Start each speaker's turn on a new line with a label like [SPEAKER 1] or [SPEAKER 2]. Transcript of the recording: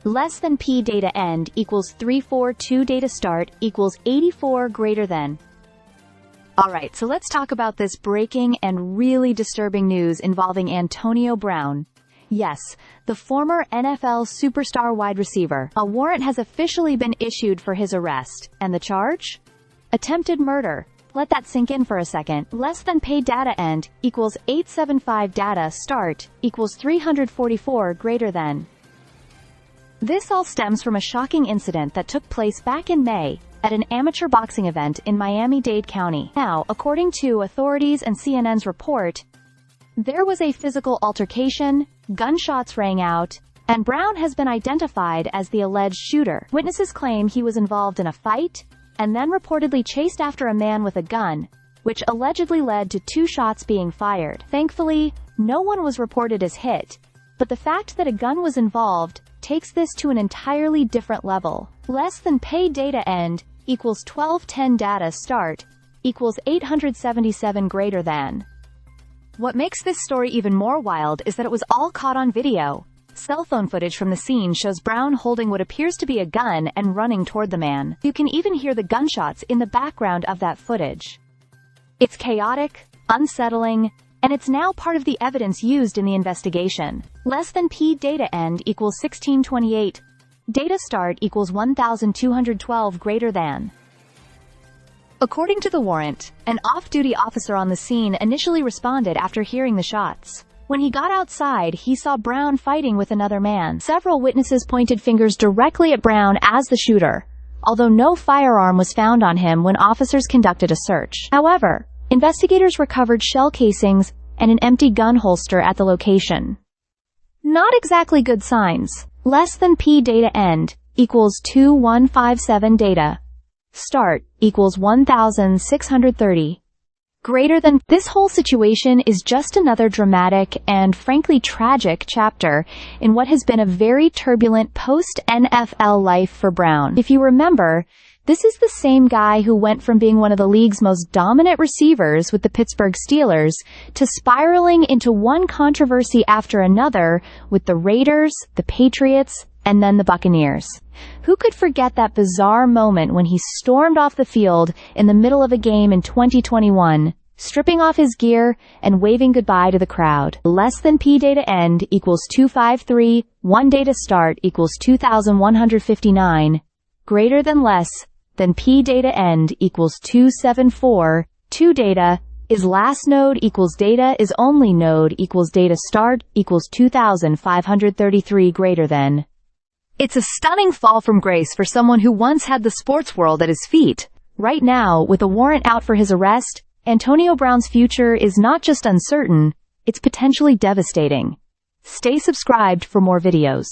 [SPEAKER 1] less than P data end equals 342 data start equals 84 greater than. Alright, so let's talk about this breaking and really disturbing news involving Antonio Brown. Yes, the former NFL superstar wide receiver. A warrant has officially been issued for his arrest. And the charge? Attempted murder. Let that sink in for a second. Less than paid data end equals 875 data start equals 344 greater than. This all stems from a shocking incident that took place back in May at an amateur boxing event in Miami-Dade County. Now, according to authorities and CNN's report, there was a physical altercation, gunshots rang out, and Brown has been identified as the alleged shooter. Witnesses claim he was involved in a fight and then reportedly chased after a man with a gun, which allegedly led to 2 shots being fired. Thankfully, no one was reported as hit, but the fact that a gun was involved takes this to an entirely different level. Less than paid data end equals 1210 data start equals 877 greater than. What makes this story even more wild is that it was all caught on video. Cell phone footage from the scene shows Brown holding what appears to be a gun and running toward the man. You can even hear the gunshots in the background of that footage. It's chaotic, unsettling, and it's now part of the evidence used in the investigation. Less than P data end equals 1628. Data start equals 1212 greater than. According to the warrant, an off-duty officer on the scene initially responded after hearing the shots. When he got outside, he saw Brown fighting with another man. Several witnesses pointed fingers directly at Brown as the shooter, although no firearm was found on him when officers conducted a search. However, investigators recovered shell casings and an empty gun holster at the location. Not exactly good signs. Less than P data end equals 2157 data start equals 1630 greater than. This whole situation is just another dramatic and frankly tragic chapter in what has been a very turbulent post-NFL life for Brown. If you remember, this is the same guy who went from being one of the league's most dominant receivers with the Pittsburgh Steelers to spiraling into one controversy after another with the Raiders, the Patriots, and then the Buccaneers. Who could forget that bizarre moment when he stormed off the field in the middle of a game in 2021, stripping off his gear and waving goodbye to the crowd? Less than P data end equals 253, 1 data start equals 2159, greater than less than P data end equals 274, 2 data is last node equals data is only node equals data start equals 2533 greater than. It's a stunning fall from grace for someone who once had the sports world at his feet. Right now, with a warrant out for his arrest, Antonio Brown's future is not just uncertain, it's potentially devastating. Stay subscribed for more videos.